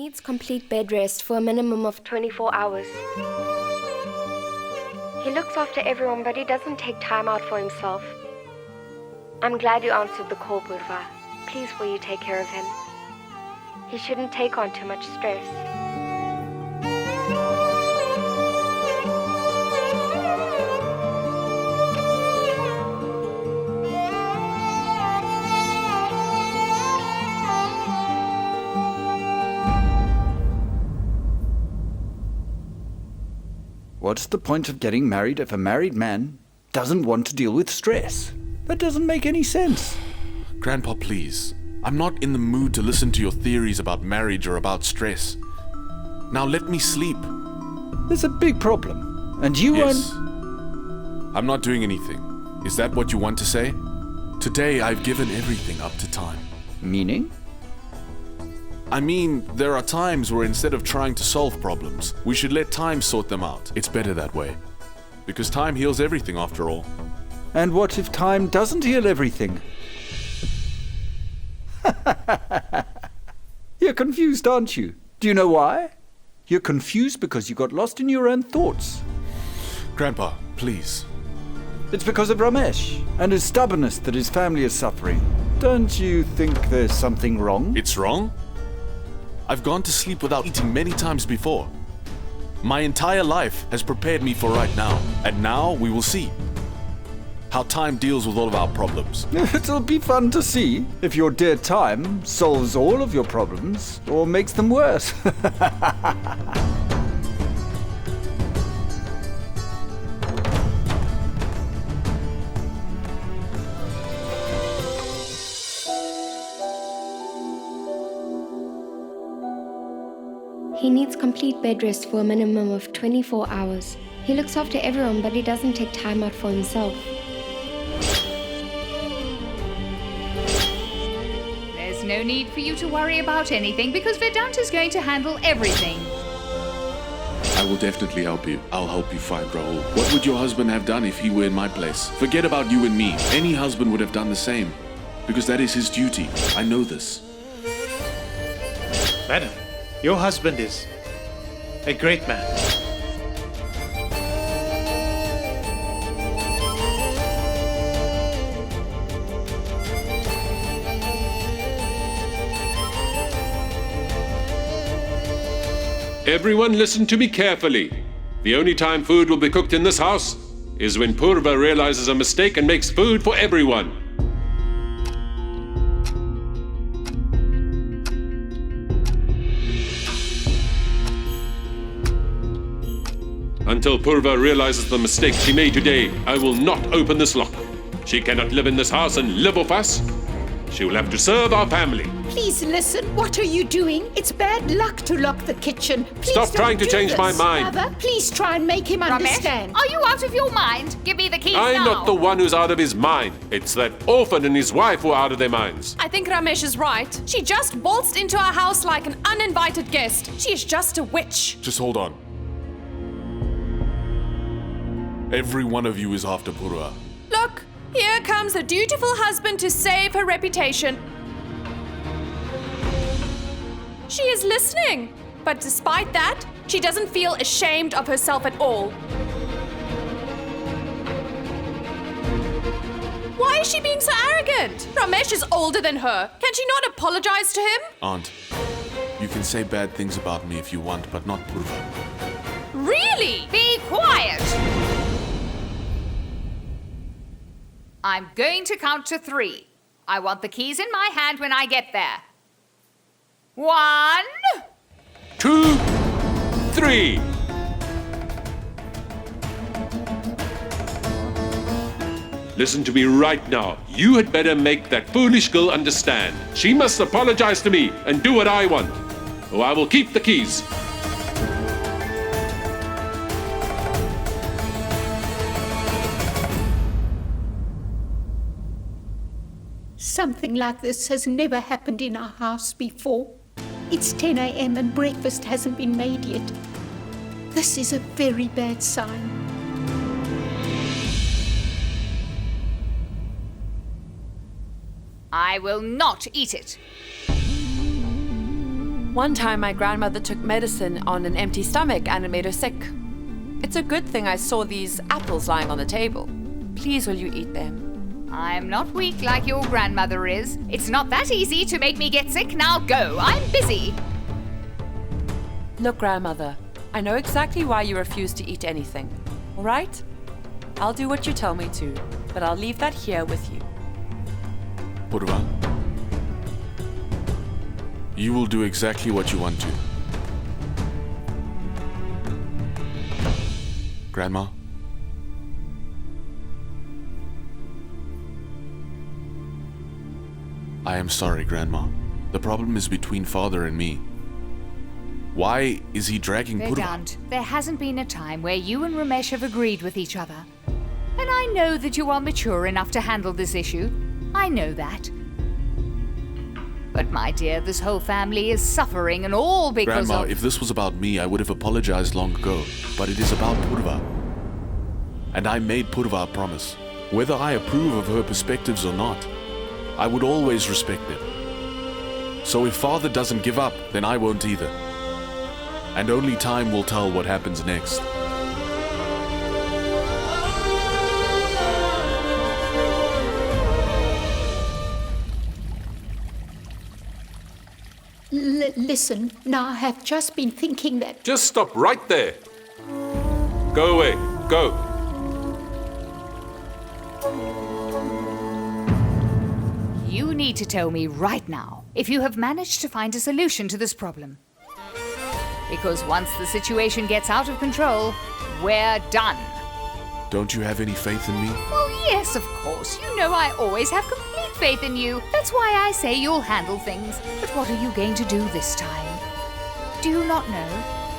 needs complete bed rest for a minimum of 24 hours. He looks after everyone, but he doesn't take time out for himself. I'm glad you answered the call, Purva. Please will you take care of him? He shouldn't take on too much stress. What's the point of getting married if a married man doesn't want to deal with stress? That doesn't make any sense. Grandpa, please. I'm not in the mood to listen to your theories about marriage or about stress. Now let me sleep. There's a big problem, and you Yes. I'm not doing anything. Is that what you want to say? Today I've given everything up to time. Meaning? I mean, there are times where instead of trying to solve problems, we should let time sort them out. It's better that way. Because time heals everything after all. And what if time doesn't heal everything? You're confused, aren't you? Do you know why? You're confused because you got lost in your own thoughts. Grandpa, please. It's because of Ramesh and his stubbornness that his family is suffering. Don't you think there's something wrong? It's wrong? I've gone to sleep without eating many times before. My entire life has prepared me for right now. And now we will see how time deals with all of our problems. It'll be fun to see if your dear time solves all of your problems or makes them worse. He needs complete bed rest for a minimum of 24 hours. He looks after everyone, but he doesn't take time out for himself. There's no need for you to worry about anything because Vedant is going to handle everything. I will definitely help you. I'll help you find Rahul. What would your husband have done if he were in my place? Forget about you and me. Any husband would have done the same. Because that is his duty. I know this. Madam, your husband is a great man. Everyone listen to me carefully. The only time food will be cooked in this house is when Purva realizes a mistake and makes food for everyone. Until Purva realizes the mistake she made today, I will not open this lock. She cannot live in this house and live off us. She will have to serve our family. Please listen. What are you doing? It's bad luck to lock the kitchen. Please Stop don't trying to do change this. my mind. Mother, please try and make him understand. Ramesh, are you out of your mind? Give me the keys now. I'm not the one who's out of his mind. It's that orphan and his wife who are out of their minds. I think Ramesh is right. She just waltzed into our house like an uninvited guest. She is just a witch. Just hold on. Every one of you is after Purva. Look, here comes a dutiful husband to save her reputation. She is listening, but despite that, she doesn't feel ashamed of herself at all. Why is she being so arrogant? Ramesh is older than her. Can she not apologize to him? Aunt, you can say bad things about me if you want, but not Purva. Really? Be quiet! I'm going to count to 3. I want the keys in my hand when I get there. 1, 2, 3. Listen to me right now. You had better make that foolish girl understand. She must apologize to me and do what I want, or I will keep the keys. Something like this has never happened in our house before. It's 10 a.m. and breakfast hasn't been made yet. This is a very bad sign. I will not eat it. One time my grandmother took medicine on an empty stomach and it made her sick. It's a good thing I saw these apples lying on the table. Please, will you eat them? I'm not weak like your grandmother is. It's not that easy to make me get sick. Now go. I'm busy. Look, grandmother, I know exactly why you refuse to eat anything. All right? I'll do what you tell me to, but I'll leave that here with you. Purva, you will do exactly what you want to. Grandma? I am sorry, Grandma. The problem is between Father and me. Why is he dragging Purva? Vedant, there hasn't been a time where you and Ramesh have agreed with each other. And I know that you are mature enough to handle this issue. I know that. But my dear, this whole family is suffering, and all because Grandma, of... if this was about me, I would have apologized long ago. But it is about Purva. And I made Purva a promise. Whether I approve of her perspectives or not, I would always respect them. So if Father doesn't give up, then I won't either. And only time will tell what happens next. Listen, now I have just been thinking that... Just stop right there. Go away. Go. You need to tell me right now if you have managed to find a solution to this problem. Because once the situation gets out of control, we're done. Don't you have any faith in me? Well, yes, of course. You know I always have complete faith in you. That's why I say you'll handle things. But what are you going to do this time? Do you not know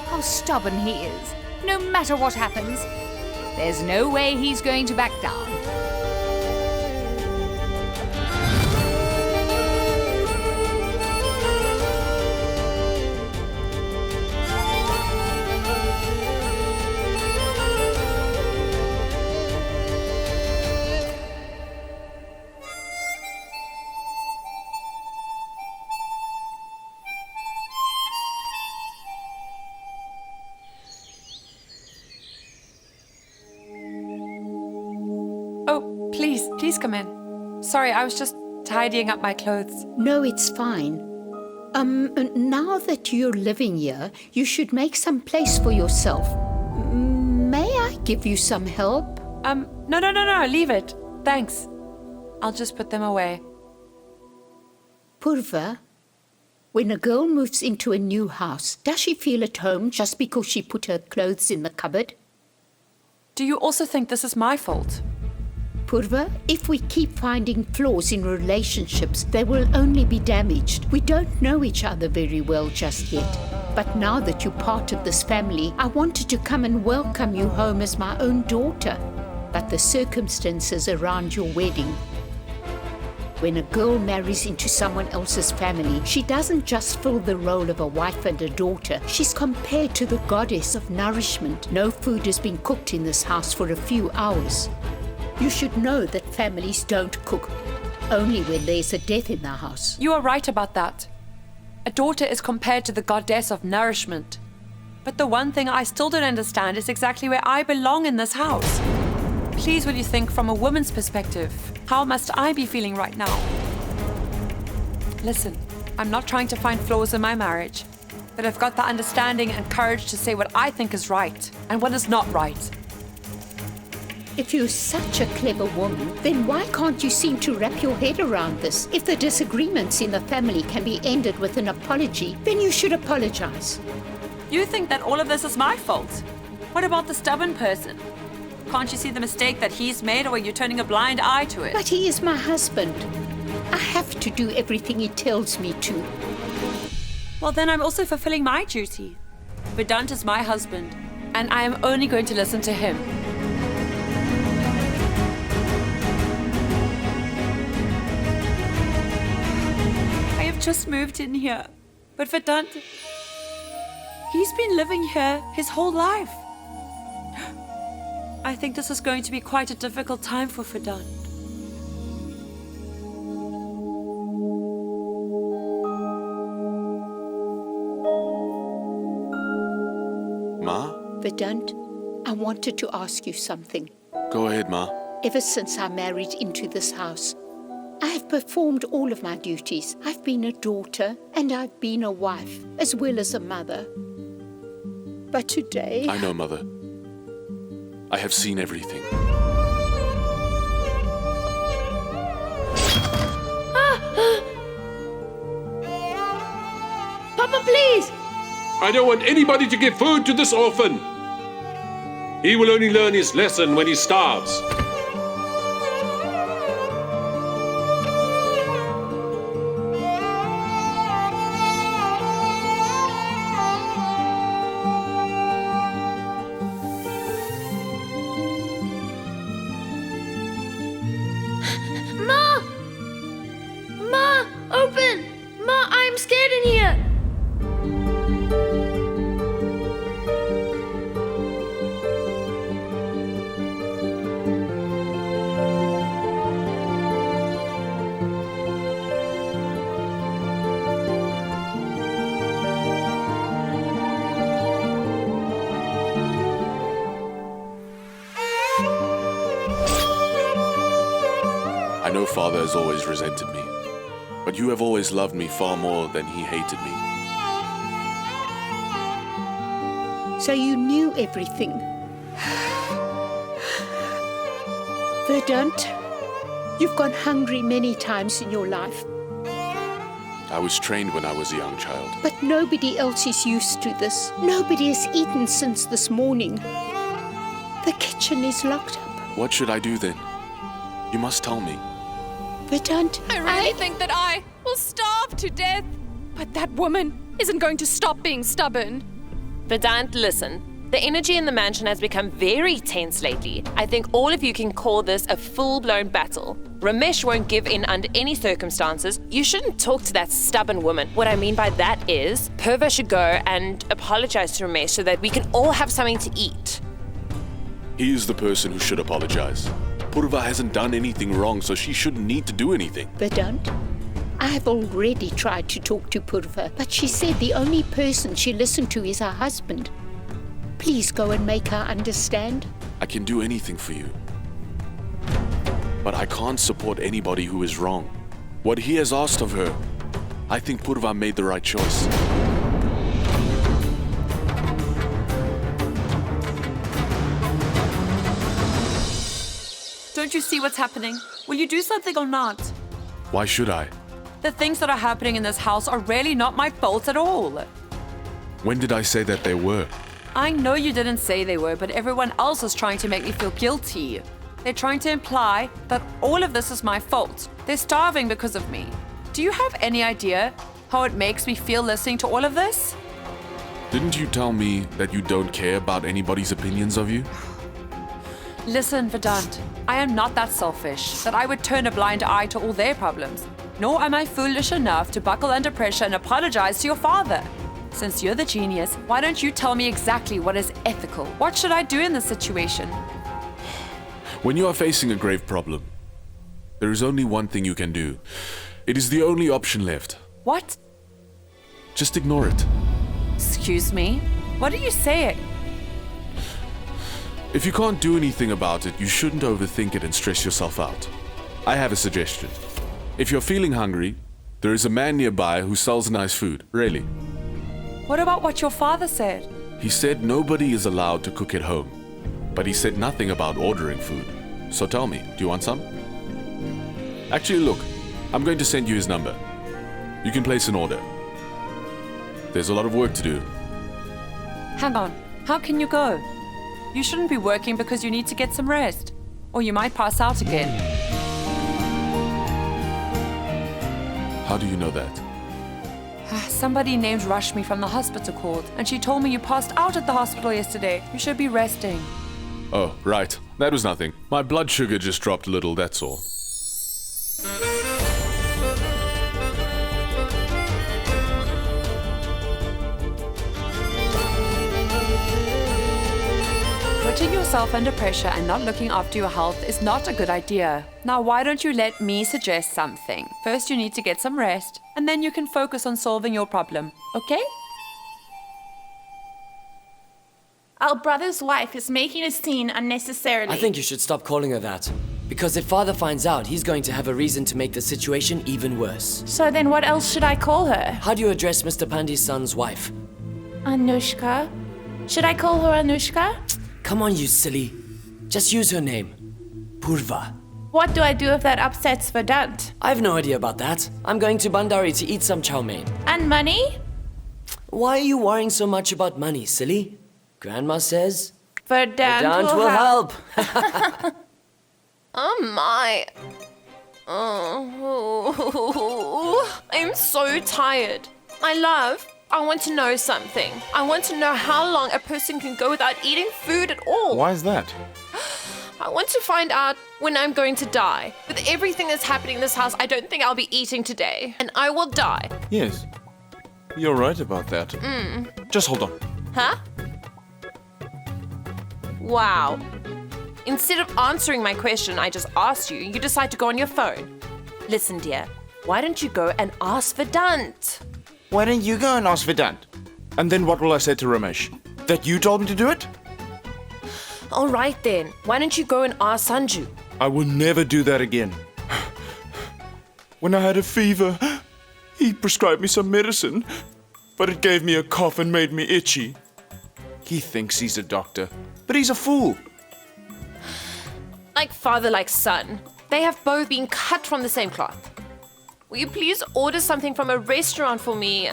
how stubborn he is? No matter what happens, there's no way he's going to back down. Oh, please come in. Sorry, I was just tidying up my clothes. No, it's fine. Now that you're living here, you should make some place for yourself. May I give you some help? No, leave it. Thanks. I'll just put them away. Purva, when a girl moves into a new house, does she feel at home just because she put her clothes in the cupboard? Do you also think this is my fault? Purva, if we keep finding flaws in relationships, they will only be damaged. We don't know each other very well just yet. But now that you're part of this family, I wanted to come and welcome you home as my own daughter. But the circumstances around your wedding... When a girl marries into someone else's family, she doesn't just fill the role of a wife and a daughter. She's compared to the goddess of nourishment. No food has been cooked in this house for a few hours. You should know that families don't cook, only when there's a death in the house. You are right about that. A daughter is compared to the goddess of nourishment. But the one thing I still don't understand is exactly where I belong in this house. Please, will you think from a woman's perspective? How must I be feeling right now? Listen, I'm not trying to find flaws in my marriage, but I've got the understanding and courage to say what I think is right and what is not right. If you're such a clever woman, then why can't you seem to wrap your head around this? If the disagreements in the family can be ended with an apology, then you should apologize. You think that all of this is my fault? What about the stubborn person? Can't you see the mistake that he's made, or are you turning a blind eye to it? But he is my husband. I have to do everything he tells me to. Well, then I'm also fulfilling my duty. Vedant is my husband, and I am only going to listen to him. I have just moved in here, but Vedant, he's been living here his whole life. I think this is going to be quite a difficult time for Vedant. Verdant, I wanted to ask you something. Go ahead, Ma. Ever since I married into this house, I have performed all of my duties. I've been a daughter and I've been a wife, as well as a mother. But today... I know, Mother. I have seen everything. Papa, please! I don't want anybody to give food to this orphan. He will only learn his lesson when he starves. Ma! Ma, open! Ma, I'm scared in here! I know Father has always resented me, but you have always loved me far more than he hated me. So you knew everything. Verdant, you've gone hungry many times in your life, I was trained when I was a young child. but nobody else is used to this. Nobody has eaten since this morning. The kitchen is locked up. What should I do then? You must tell me. Verdant, I really think that I will starve to death. But that woman isn't going to stop being stubborn. Vedant, listen. The energy in the mansion has become very tense lately. I think all of you can call this a full-blown battle. Ramesh won't give in under any circumstances. You shouldn't talk to that stubborn woman. What I mean by that is, Purva should go and apologize to Ramesh so that we can all have something to eat. He is the person who should apologize. Purva hasn't done anything wrong, so she shouldn't need to do anything. Verdant, I have already tried to talk to Purva, but she said the only person she listened to is her husband. Please go and make her understand. I can do anything for you. But I can't support anybody who is wrong. What he has asked of her, I think Purva made the right choice. Don't you see what's happening? Will you do something or not? Why should I? The things that are happening in this house are really not my fault at all. When did I say that they were? I know you didn't say they were, but everyone else is trying to make me feel guilty. They're trying to imply that all of this is my fault. They're starving because of me. Do you have any idea how it makes me feel listening to all of this? Didn't you tell me that you don't care about anybody's opinions of you? Listen, Vedant, I am not that selfish that I would turn a blind eye to all their problems. Nor am I foolish enough to buckle under pressure and apologize to your father. Since you're the genius, why don't you tell me exactly what is ethical? What should I do in this situation? When you are facing a grave problem, there is only one thing you can do. It is the only option left. What? Just ignore it. Excuse me? What are you saying? If you can't do anything about it, you shouldn't overthink it and stress yourself out. I have a suggestion. If you're feeling hungry, there is a man nearby who sells nice food. Really. What about what your father said? He said nobody is allowed to cook at home. But he said nothing about ordering food. So tell me, do you want some? Actually, look, I'm going to send you his number. You can place an order. There's a lot of work to do. Hang on, how can you go? You shouldn't be working because you need to get some rest. Or you might pass out again. How do you know that? Somebody named Rashmi from the hospital called, and she told me you passed out at the hospital yesterday. You should be resting. Oh, right. That was nothing. My blood sugar just dropped a little, that's all. Putting yourself under pressure and not looking after your health is not a good idea. Now, why don't you let me suggest something? First, you need to get some rest, and then you can focus on solving your problem, okay? Our brother's wife is making a scene unnecessarily. I think you should stop calling her that. Because if father finds out, he's going to have a reason to make the situation even worse. So then what else should I call her? How do you address Mr. Pandy's son's wife? Anushka? Should I call her Anushka? Come on, you silly. Just use her name. Purva. What do I do if that upsets Vedant? I've no idea about that. I'm going to Bandari to eat some chow mein. And money? Why are you worrying so much about money, silly? Grandma says... Vedant will help. Oh my. Oh, I'm so tired. My love, I want to know something. I want to know how long a person can go without eating food at all. Why is that? I want to find out when I'm going to die. With everything that's happening in this house, I don't think I'll be eating today. And I will die. Yes. You're right about that. Just hold on. Huh? Wow. Instead of answering my question I just asked you, you decide to go on your phone. Listen, dear, why don't you go and ask Vedant? Why don't you go and ask Vedant? And then what will I say to Ramesh? That you told me to do it? All right then, why don't you go and ask Sanju? I will never do that again. When I had a fever, he prescribed me some medicine, but it gave me a cough and made me itchy. He thinks he's a doctor, but he's a fool. Like father, like son. They have both been cut from the same cloth. Will you please order something from a restaurant for me?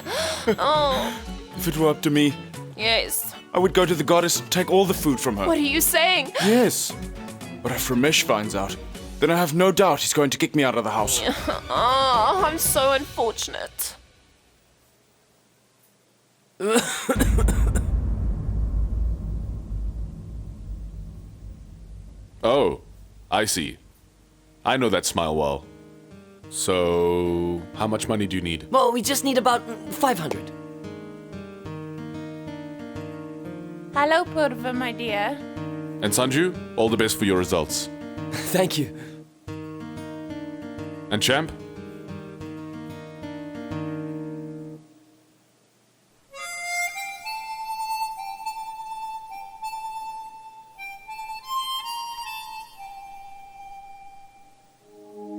Oh. If it were up to me, Yes. I would go to the goddess and take all the food from her. What are you saying? Yes. But if Ramesh finds out, then I have no doubt he's going to kick me out of the house. Oh, I'm so unfortunate. Oh, I see. I know that smile well. So, how much money do you need? Well, we just need about 500. Hello, Purva, my dear. And Sanju, all the best for your results. Thank you. And Champ?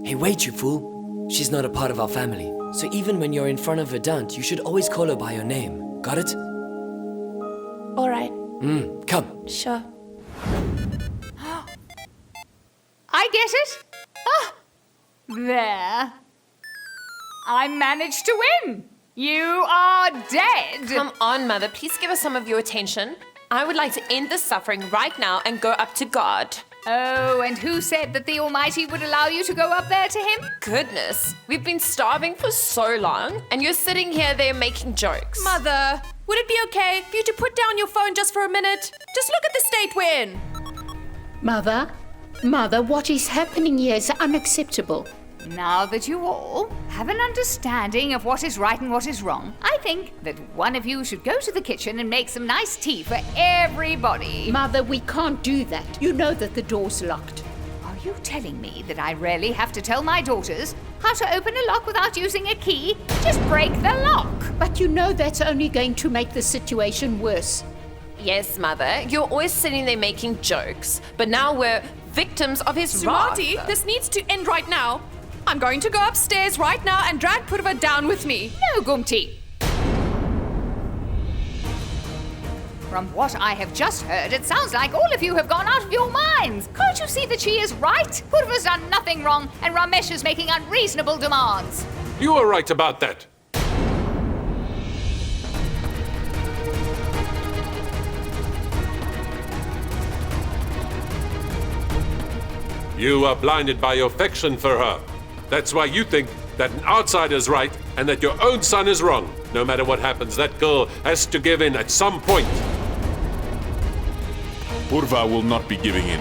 Hey, wait, you fool. She's not a part of our family. So even when you're in front of Vedant, you should always call her by your name. Got it? All right. Come. Sure. I get it. Ah, there. I managed to win. You are dead. Come on, Mother, please give us some of your attention. I would like to end this suffering right now and go up to God. Oh, and who said that the Almighty would allow you to go up there to him? Goodness, we've been starving for so long, and you're sitting here there making jokes. Mother, would it be okay for you to put down your phone just for a minute? Just look at the state we're in. Mother, what is happening here is unacceptable. Now that you all have an understanding of what is right and what is wrong, I think that one of you should go to the kitchen and make some nice tea for everybody. Mother, we can't do that. You know that the door's locked. Are you telling me that I rarely have to tell my daughters how to open a lock without using a key? Just break the lock. But you know that's only going to make the situation worse. Yes, Mother, you're always sitting there making jokes, but now we're victims of his wrath. Sumati, this needs to end right now. I'm going to go upstairs right now and drag Purva down with me. No, Gumti. From what I have just heard, it sounds like all of you have gone out of your minds. Can't you see that she is right? Purva's done nothing wrong, and Ramesh is making unreasonable demands. You are right about that. You are blinded by your affection for her. That's why you think that an outsider's right and that your own son is wrong. No matter what happens, that girl has to give in at some point. Purva will not be giving in.